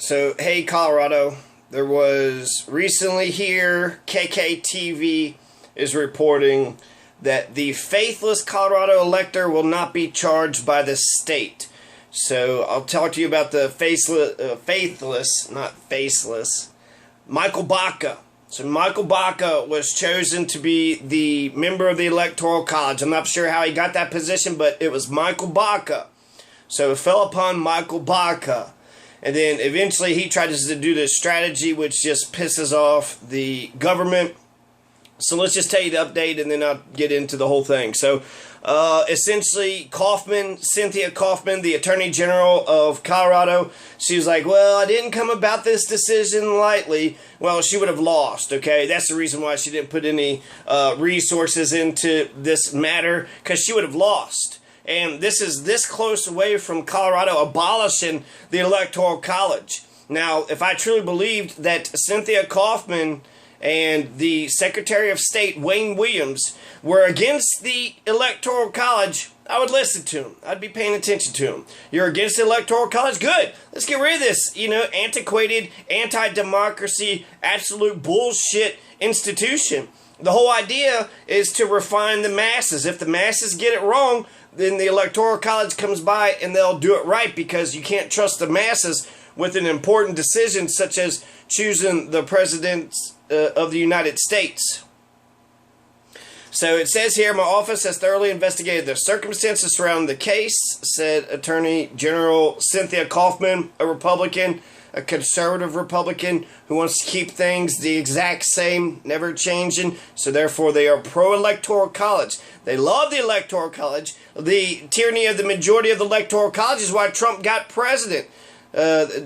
So, hey, Colorado, there was recently here, KKTV is reporting that the faithless Colorado elector will not be charged by the state. So, I'll talk to you about the faithless, not faceless, Michael Baca. So, Michael Baca was chosen to be the member of the Electoral College. I'm not sure how he got that position, but it was Michael Baca. So, it fell upon Michael Baca. And then eventually he tried to do this strategy which just pisses off the government. So let's just tell you the update and then I'll get into the whole thing. So essentially Coffman, Cynthia Coffman, the Attorney General of Colorado, she was like, well, I didn't come about this decision lightly. Well, she would have lost, okay? That's the reason why she didn't put any resources into this matter, because she would have lost. And this is this close away from Colorado abolishing the Electoral College. Now, if I truly believed that Cynthia Coffman and the Secretary of State, Wayne Williams, were against the Electoral College, I would listen to them. I'd be paying attention to them. You're against the Electoral College? Good. Let's get rid of this, antiquated, anti-democracy, absolute bullshit institution. The whole idea is to refine the masses. If the masses get it wrong, then the Electoral College comes by and they'll do it right, because you can't trust the masses with an important decision such as choosing the President of the United States. So it says here, my office has thoroughly investigated the circumstances surrounding the case, said Attorney General Cynthia Coffman, a Republican, a conservative Republican who wants to keep things the exact same, never changing. So therefore they are pro-Electoral College. They love the Electoral College. The tyranny of the majority of the Electoral College is why Trump got president.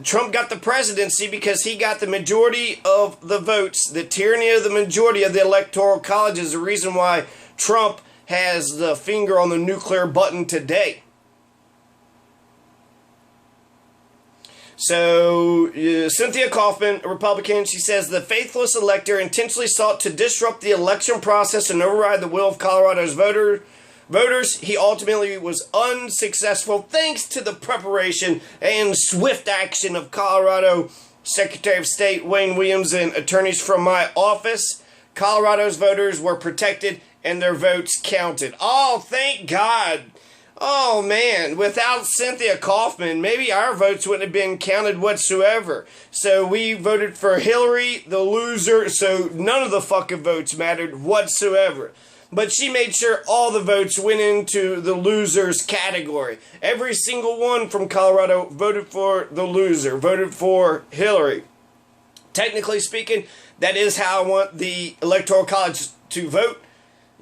Trump got the presidency because he got the majority of the votes. The tyranny of the majority of the Electoral College is the reason why Trump has the finger on the nuclear button today. So, Cynthia Coffman, a Republican, she says the faithless elector intentionally sought to disrupt the election process and override the will of Colorado's voters. He ultimately was unsuccessful thanks to the preparation and swift action of Colorado Secretary of State Wayne Williams and attorneys from my office. Colorado's voters were protected and their votes counted. Oh, thank God. Oh, man, without Cynthia Coffman, maybe our votes wouldn't have been counted whatsoever. So we voted for Hillary, the loser, so none of the fucking votes mattered whatsoever. But she made sure all the votes went into the losers category. Every single one from Colorado voted for the loser, voted for Hillary. Technically speaking, that is how I want the Electoral College to vote.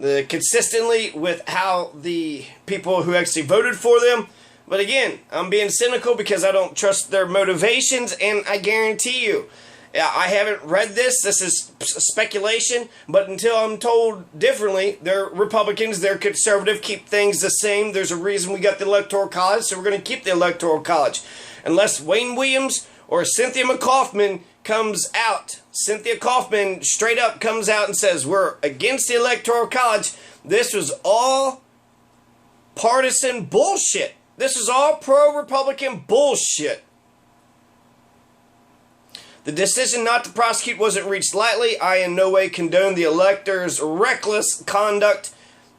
Consistently with how the people who actually voted for them. But again, I'm being cynical because I don't trust their motivations, and I guarantee you, I haven't read this. This is speculation, but until I'm told differently, they're Republicans, they're conservative, keep things the same. There's a reason we got the Electoral College, so we're going to keep the Electoral College. Unless Wayne Williams or Cynthia Coffman comes out. Cynthia Coffman straight up comes out and says, we're against the Electoral College. This was all partisan bullshit. This is all pro-Republican bullshit. The decision not to prosecute wasn't reached lightly. I in no way condone the elector's reckless conduct.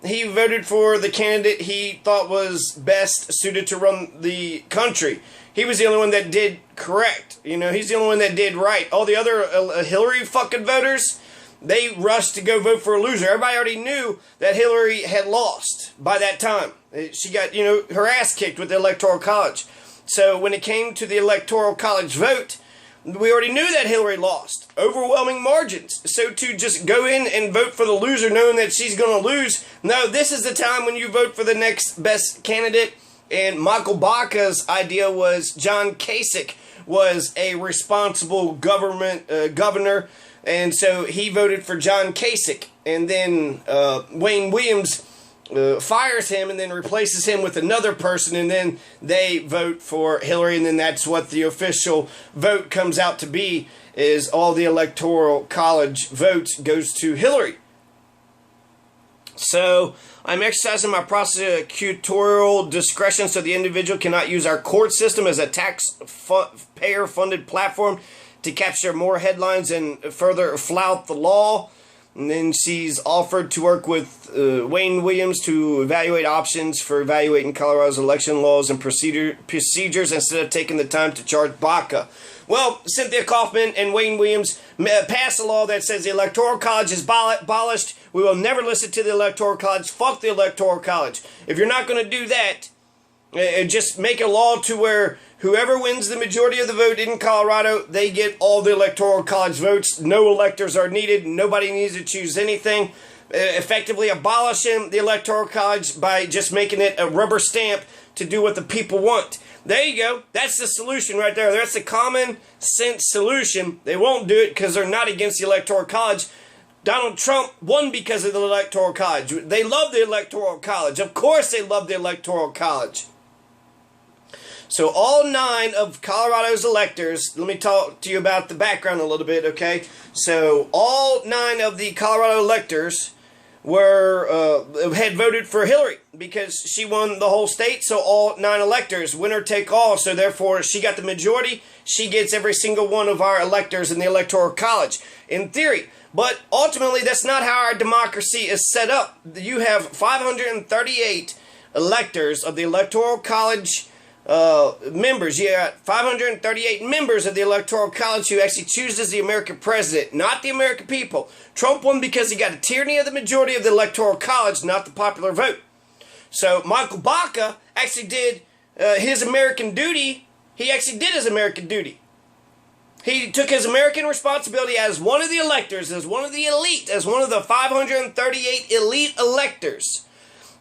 He voted for the candidate he thought was best suited to run the country. He was the only one that did correct. He's the only one that did right. All the other Hillary fucking voters, they rushed to go vote for a loser. Everybody already knew that Hillary had lost by that time. She got, her ass kicked with the Electoral College. So when it came to the Electoral College vote, we already knew that Hillary lost. Overwhelming margins. So to just go in and vote for the loser knowing that she's going to lose, no, this is the time when you vote for the next best candidate. And Michael Baca's idea was John Kasich was a responsible governor, and so he voted for John Kasich. And then Wayne Williams fires him and then replaces him with another person, and then they vote for Hillary, and then that's what the official vote comes out to be, is all the Electoral College votes goes to Hillary. So, I'm exercising my prosecutorial discretion so the individual cannot use our court system as a taxpayer-funded platform to capture more headlines and further flout the law. And then she's offered to work with Wayne Williams to evaluate options for evaluating Colorado's election laws and procedures instead of taking the time to charge Baca. Well, Cynthia Coffman and Wayne Williams passed a law that says the Electoral College is abolished. We will never listen to the Electoral College. Fuck the Electoral College. If you're not going to do that, just make a law to where whoever wins the majority of the vote in Colorado, they get all the Electoral College votes. No electors are needed. Nobody needs to choose anything. Effectively abolishing the Electoral College by just making it a rubber stamp to do what the people want. There you go. That's the solution right there. That's the common sense solution. They won't do it because they're not against the Electoral College. Donald Trump won because of the Electoral College. They love the Electoral College. Of course they love the Electoral College. So all 9 of Colorado's electors, let me talk to you about the background a little bit, okay? So all 9 of the Colorado electors had voted for Hillary because she won the whole state. So all 9 electors, winner take all. So therefore, she got the majority. She gets every single one of our electors in the Electoral College, in theory. But ultimately, that's not how our democracy is set up. You have 538 electors of the Electoral College members. You got 538 members of the Electoral College who actually chooses the American president, not the American people. Trump won because he got a tyranny of the majority of the Electoral College, not the popular vote. So Michael Baca actually did his American duty. He actually did his American duty. He took his American responsibility as one of the electors, as one of the elite, as one of the 538 elite electors.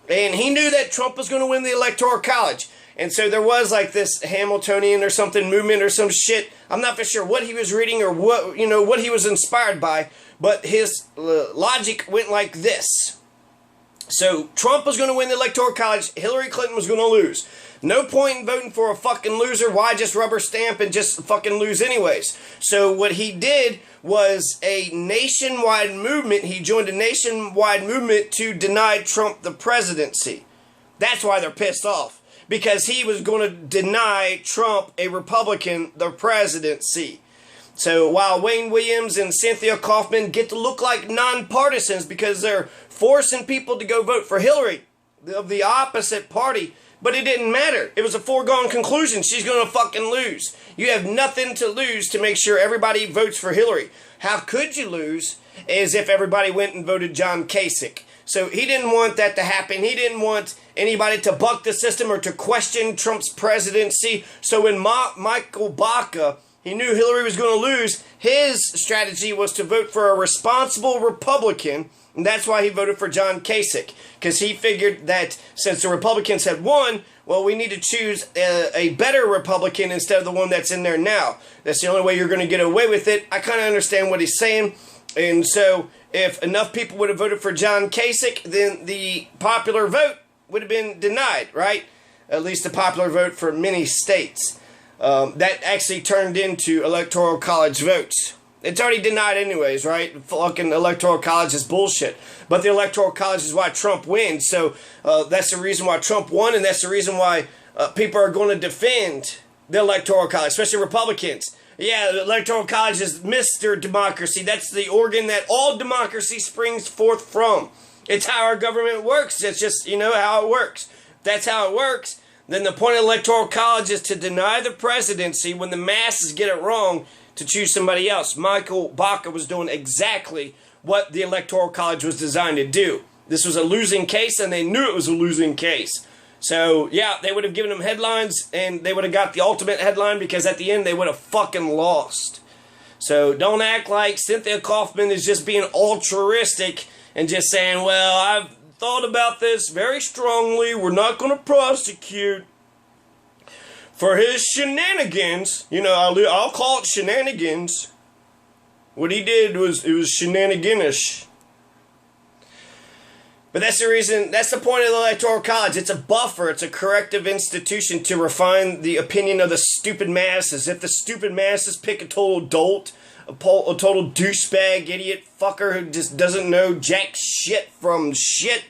And he knew that Trump was going to win the Electoral College. And so there was like this Hamiltonian or something movement or some shit. I'm not for sure what he was reading or what he was inspired by. But his logic went like this. So Trump was going to win the Electoral College. Hillary Clinton was going to lose. No point in voting for a fucking loser. Why just rubber stamp and just fucking lose anyways? So what he did was a nationwide movement. He joined a nationwide movement to deny Trump the presidency. That's why they're pissed off. Because he was going to deny Trump, a Republican, the presidency. So while Wayne Williams and Cynthia Coffman get to look like nonpartisans because they're forcing people to go vote for Hillary of the opposite party, but it didn't matter. It was a foregone conclusion. She's going to fucking lose. You have nothing to lose to make sure everybody votes for Hillary. How could you lose? As if everybody went and voted John Kasich. So he didn't want that to happen. He didn't want anybody to buck the system or to question Trump's presidency. So when Michael Baca, he knew Hillary was going to lose, his strategy was to vote for a responsible Republican. And that's why he voted for John Kasich. Because he figured that since the Republicans had won, well, we need to choose a better Republican instead of the one that's in there now. That's the only way you're going to get away with it. I kind of understand what he's saying. And so if enough people would have voted for John Kasich, then the popular vote would have been denied, right? At least the popular vote for many states. That actually turned into Electoral College votes. It's already denied anyways, right? Fucking Electoral College is bullshit. But the Electoral College is why Trump wins. So that's the reason why Trump won, and that's the reason why people are going to defend the Electoral College, especially Republicans. Yeah, the Electoral College is Mr. Democracy. That's the organ that all democracy springs forth from. It's how our government works. It's just, how it works. If that's how it works, then the point of Electoral College is to deny the presidency when the masses get it wrong to choose somebody else. Michael Baca was doing exactly what the Electoral College was designed to do. This was a losing case, and they knew it was a losing case. So, yeah, they would have given them headlines, and they would have got the ultimate headline because at the end they would have fucking lost. So, don't act like Cynthia Coffman is just being altruistic and just saying, well, I've thought about this very strongly. We're not going to prosecute for his shenanigans. I'll call it shenanigans. What he did was shenaniganish. But that's the reason, that's the point of the Electoral College. It's a buffer, it's a corrective institution to refine the opinion of the stupid masses. If the stupid masses pick a total dolt, a total douchebag, idiot fucker who just doesn't know jack shit from shit,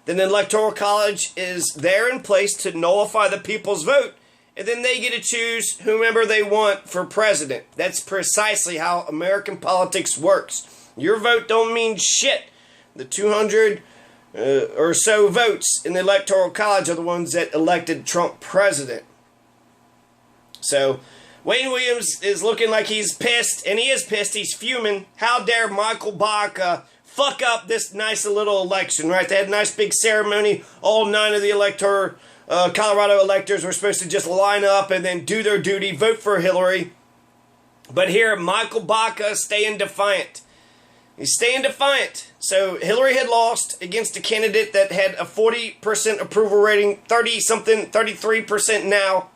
then the Electoral College is there in place to nullify the people's vote. And then they get to choose whomever they want for president. That's precisely how American politics works. Your vote don't mean shit. The 200 or so votes in the Electoral College are the ones that elected Trump president. So, Wayne Williams is looking like he's pissed, and he is pissed, he's fuming. How dare Michael Baca fuck up this nice little election, right? They had a nice big ceremony. All 9 of the Colorado electors were supposed to just line up and then do their duty, vote for Hillary. But here, Michael Baca is staying defiant. He's staying defiant. So Hillary had lost against a candidate that had a 40% approval rating, 30-something, 33% now.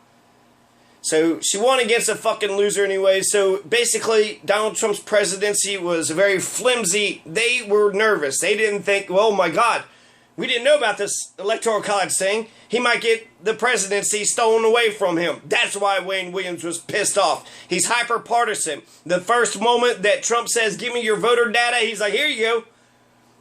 So she won against a fucking loser anyway. So basically, Donald Trump's presidency was very flimsy. They were nervous. They didn't think, well, oh my God, we didn't know about this Electoral College thing. He might get the presidency stolen away from him. That's why Wayne Williams was pissed off. He's hyper-partisan. The first moment that Trump says, give me your voter data, he's like, here you go.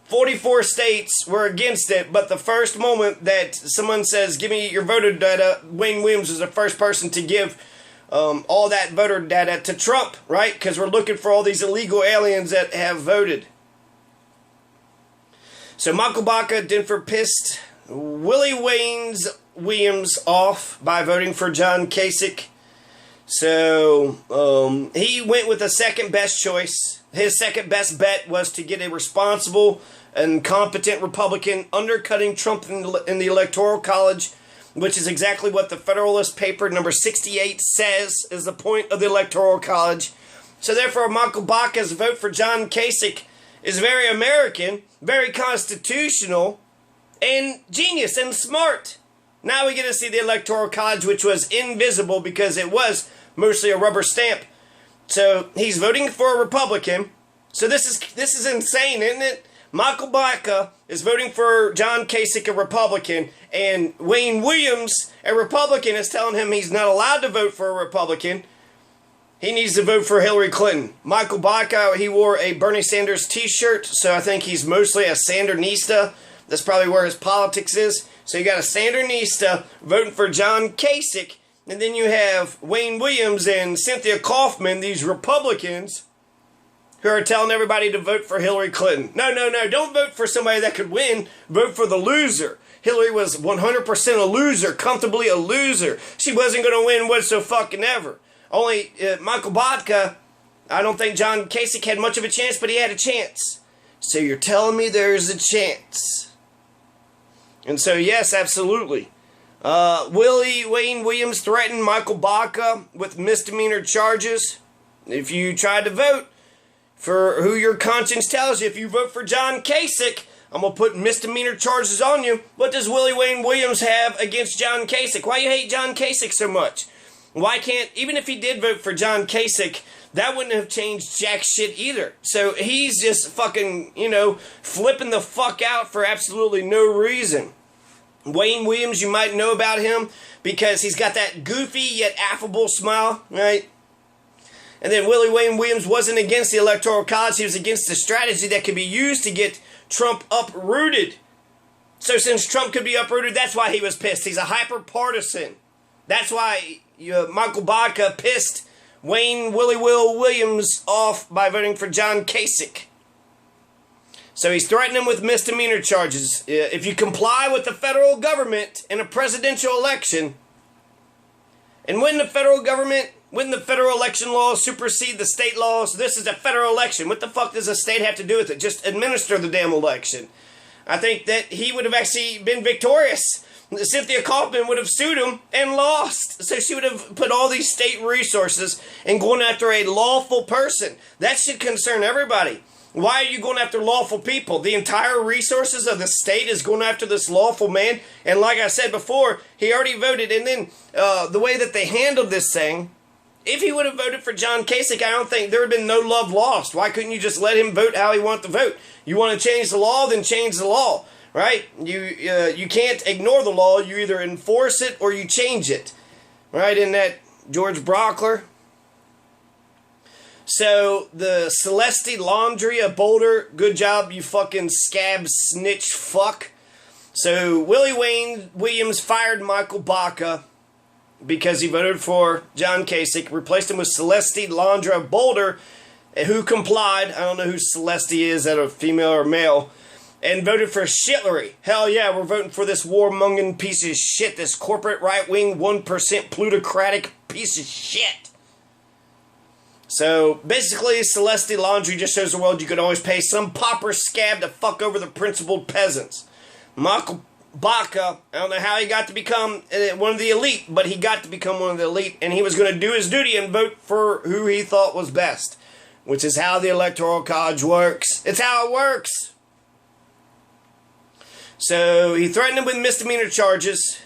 44 states were against it, but the first moment that someone says, give me your voter data, Wayne Williams was the first person to give all that voter data to Trump, right? Because we're looking for all these illegal aliens that have voted. So Michael Baca, Denver pissed Willie Williams off by voting for John Kasich. So he went with the second best choice. His second best bet was to get a responsible and competent Republican undercutting Trump in the Electoral College, which is exactly what the Federalist paper number 68 says is the point of the Electoral College. So therefore, Michael Baca's vote for John Kasich is very American, very constitutional, and genius and smart. Now we get to see the Electoral College, which was invisible because it was mostly a rubber stamp. So he's voting for a Republican. So this is insane, isn't it? Michael Baca is voting for John Kasich, a Republican, and Wayne Williams, a Republican, is telling him he's not allowed to vote for a Republican. He needs to vote for Hillary Clinton. Michael Baca, he wore a Bernie Sanders t-shirt, so I think he's mostly a Sandernista. That's probably where his politics is. So you got a Sandernista voting for John Kasich, and then you have Wayne Williams and Cynthia Coffman, these Republicans, who are telling everybody to vote for Hillary Clinton. No, don't vote for somebody that could win. Vote for the loser. Hillary was 100% a loser, comfortably a loser. She wasn't going to win whatsoever. Only Michael Baca, I don't think John Kasich had much of a chance, but he had a chance. So you're telling me there's a chance. And so, yes, absolutely. Wayne Williams threatened Michael Baca with misdemeanor charges. If you tried to vote for who your conscience tells you, if you vote for John Kasich, I'm going to put misdemeanor charges on you. What does Wayne Williams have against John Kasich? Why you hate John Kasich so much? Why can't, even if he did vote for John Kasich, that wouldn't have changed jack shit either. So he's just fucking, flipping the fuck out for absolutely no reason. Wayne Williams, you might know about him because he's got that goofy yet affable smile, right? And then Wayne Williams wasn't against the Electoral College. He was against the strategy that could be used to get Trump uprooted. So since Trump could be uprooted, that's why he was pissed. He's a hyper-partisan. That's why Michael Baca pissed Willie Williams off by voting for John Kasich. So he's threatening him with misdemeanor charges. If you comply with the federal government in a presidential election, and when the federal election laws supersede the state laws, this is a federal election. What the fuck does a state have to do with it? Just administer the damn election. I think that he would have actually been victorious. Cynthia Coffman would have sued him and lost. So she would have put all these state resources and going after a lawful person. That should concern everybody. Why are you going after lawful people? The entire resources of the state is going after this lawful man. And like I said before, he already voted. And then the way that they handled this thing, if he would have voted for John Kasich, I don't think there would have been no love lost. Why couldn't you just let him vote how he wanted to vote? You want to change the law, then change the law. right? You can't ignore the law. You either enforce it or you change it, right? In that George Brockler. So the Celeste Laundry of Boulder, good job, you fucking scab snitch fuck. So Willie Wayne Williams fired Michael Baca because he voted for John Kasich, replaced him with Celeste Laundry of Boulder, who complied. I don't know who Celeste is, that a female or male, and voted for Shitlery. Hell yeah, we're voting for this warmongering piece of shit, this corporate right-wing 1% plutocratic piece of shit. So basically, Celeste Laundry just shows the world you could always pay some pauper scab to fuck over the principled peasants. Michael Baca, I don't know how he got to become one of the elite, but he got to become one of the elite, and he was going to do his duty and vote for who he thought was best, which is how the Electoral College works. It's how it works. So he threatened him with misdemeanor charges,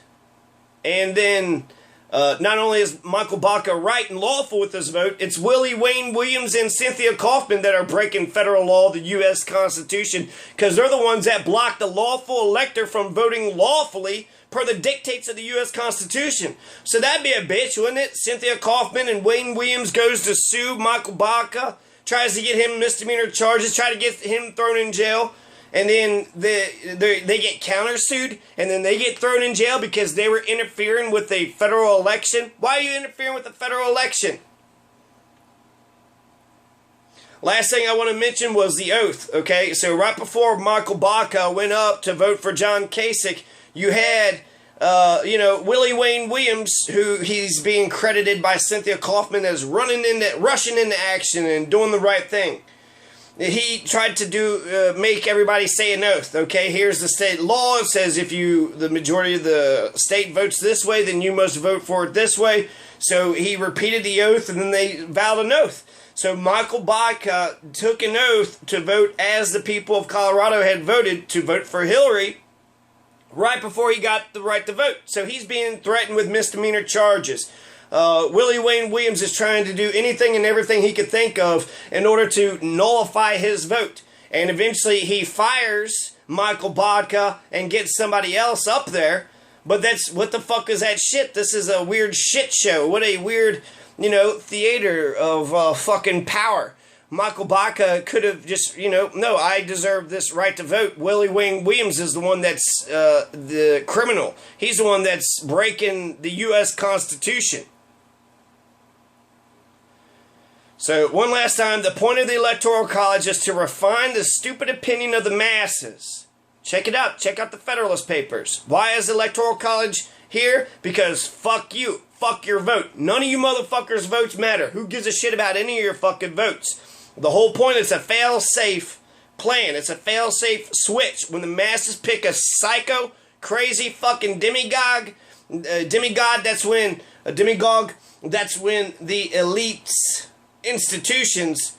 and then not only is Michael Baca right and lawful with this vote, it's Willie Wayne Williams and Cynthia Coffman that are breaking federal law, the U.S. Constitution, because they're the ones that blocked the lawful elector from voting lawfully per the dictates of the U.S. Constitution. So that'd be a bitch, wouldn't it? Cynthia Coffman and Wayne Williams goes to sue Michael Baca, tries to get him misdemeanor charges, try to get him thrown in jail. And then they get countersued, and then they get thrown in jail because they were interfering with a federal election. Why are you interfering with the federal election? Last thing I want to mention was the oath, okay? So right before Michael Baca went up to vote for John Kasich, you had, Willie Wayne Williams, who he's being credited by Cynthia Coffman as rushing into action and doing the right thing. He tried to make everybody say an oath, okay? Here's the state law. It says if the majority of the state votes this way, then you must vote for it this way. So he repeated the oath, and then they vowed an oath. So Michael Baca took an oath to vote as the people of Colorado had voted to vote for Hillary right before he got the right to vote. So he's being threatened with misdemeanor charges. Willie Wayne Williams is trying to do anything and everything he could think of in order to nullify his vote. And eventually he fires Michael Baca and gets somebody else up there. But what the fuck is that shit? This is a weird shit show. What a weird, theater of fucking power. Michael Baca could have just, no, I deserve this right to vote. Willie Wayne Williams is the one that's the criminal. He's the one that's breaking the U.S. Constitution. So, one last time, the point of the Electoral College is to refine the stupid opinion of the masses. Check it out. Check out the Federalist Papers. Why is the Electoral College here? Because fuck you. Fuck your vote. None of you motherfuckers' votes matter. Who gives a shit about any of your fucking votes? The whole point is a fail-safe plan. It's a fail-safe switch. When the masses pick a psycho, crazy fucking demagogue, that's when the elites institutions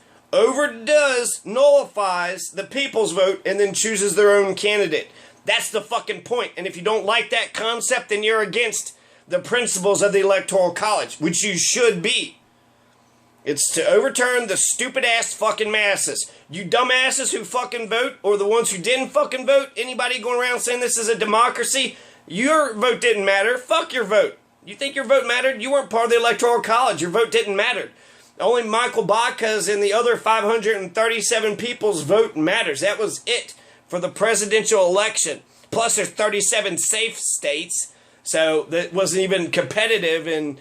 nullifies the people's vote and then chooses their own candidate. That's the fucking point. And if you don't like that concept, then you're against the principles of the Electoral College, which you should be. It's to overturn the stupid ass fucking masses. You dumbasses who fucking vote, or the ones who didn't fucking vote, anybody going around saying this is a democracy, your vote didn't matter. Fuck your vote. You think your vote mattered? You weren't part of the Electoral College. Your vote didn't matter. Only Michael Baca's and the other 537 people's vote matters. That was it for the presidential election. Plus, there's 37 safe states, so that wasn't even competitive. And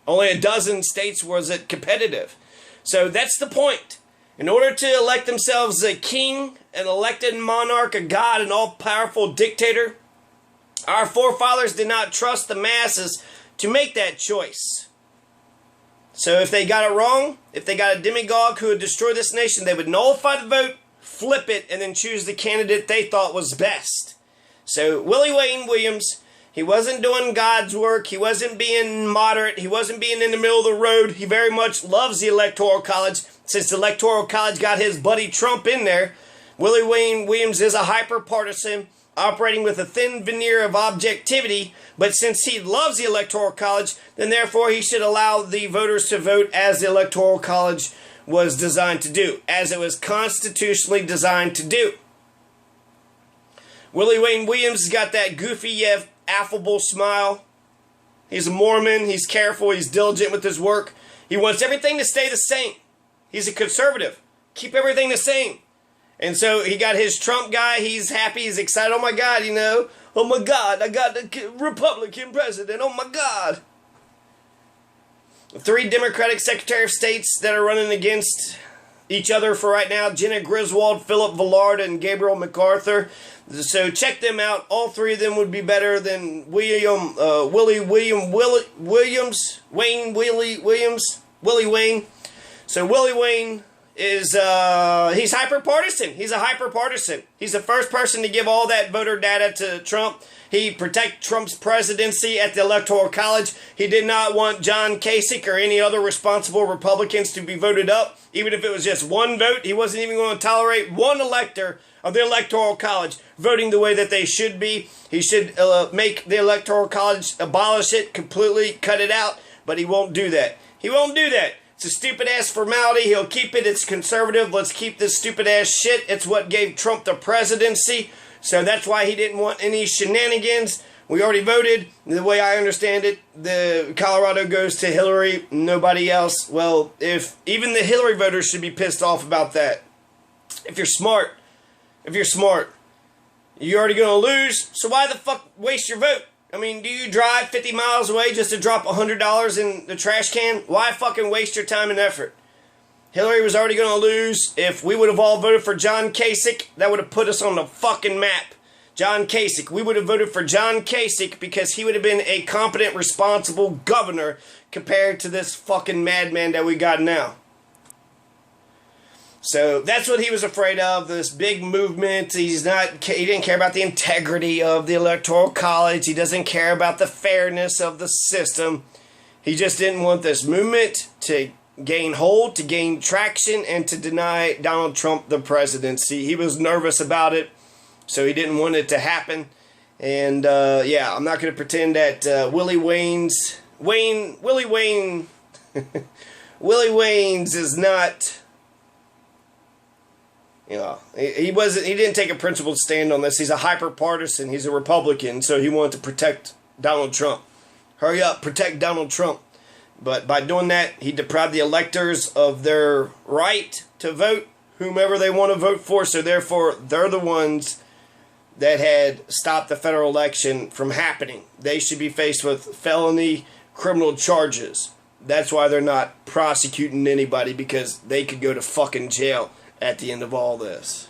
only a dozen states was it competitive. So that's the point. In order to elect themselves a king, an elected monarch, a god, an all-powerful dictator, our forefathers did not trust the masses to make that choice. So if they got it wrong, if they got a demagogue who would destroy this nation, they would nullify the vote, flip it, and then choose the candidate they thought was best. So Willie Wayne Williams, he wasn't doing God's work. He wasn't being moderate. He wasn't being in the middle of the road. He very much loves the Electoral College. Since the Electoral College got his buddy Trump in there, Willie Wayne Williams is a hyper-partisan, operating with a thin veneer of objectivity, but since he loves the Electoral College, then therefore he should allow the voters to vote as the Electoral College was designed to do, as it was constitutionally designed to do. Willie Wayne Williams has got that goofy yet affable smile. He's a Mormon. He's careful. He's diligent with his work. He wants everything to stay the same. He's a conservative. Keep everything the same. And so he got his Trump guy. He's happy. He's excited. Oh my God, you know. Oh my God, I got the Republican president. Oh my God. 3 Democratic Secretary of States that are running against each other for right now. Jenna Griswold, Philip Villard, and Gabriel MacArthur. So check them out. All 3 of them would be better than Willie Wayne. So Willie Wayne is, he's hyper-partisan. He's a hyper-partisan. He's the first person to give all that voter data to Trump. He protected Trump's presidency at the Electoral College. He did not want John Kasich or any other responsible Republicans to be voted up. Even if it was just 1 vote, he wasn't even going to tolerate 1 elector of the Electoral College voting the way that they should be. He should make the Electoral College, abolish it completely, cut it out, but he won't do that. He won't do that. It's a stupid-ass formality. He'll keep it. It's conservative. Let's keep this stupid-ass shit. It's what gave Trump the presidency. So that's why he didn't want any shenanigans. We already voted. The way I understand it, the Colorado goes to Hillary, nobody else. Well, if even the Hillary voters should be pissed off about that. If you're smart, you're already going to lose, so why the fuck waste your vote? I mean, do you drive 50 miles away just to drop $100 in the trash can? Why fucking waste your time and effort? Hillary was already going to lose. If we would have all voted for John Kasich, that would have put us on the fucking map. John Kasich. We would have voted for John Kasich because he would have been a competent, responsible governor compared to this fucking madman that we got now. So that's what he was afraid of, this big movement. He didn't care about the integrity of the Electoral College. He doesn't care about the fairness of the system. He just didn't want this movement to gain hold, to gain traction, and to deny Donald Trump the presidency. He was nervous about it, so he didn't want it to happen. And yeah, I'm not going to pretend that Willie Wayne's is not, you know, he didn't take a principled stand on this. He's a hyper-partisan. He's a Republican, so he wanted to protect Donald Trump. Hurry up, protect Donald Trump. But by doing that, he deprived the electors of their right to vote whomever they want to vote for. So therefore, they're the ones that had stopped the federal election from happening. They should be faced with felony criminal charges. That's why they're not prosecuting anybody, because they could go to fucking jail at the end of all this.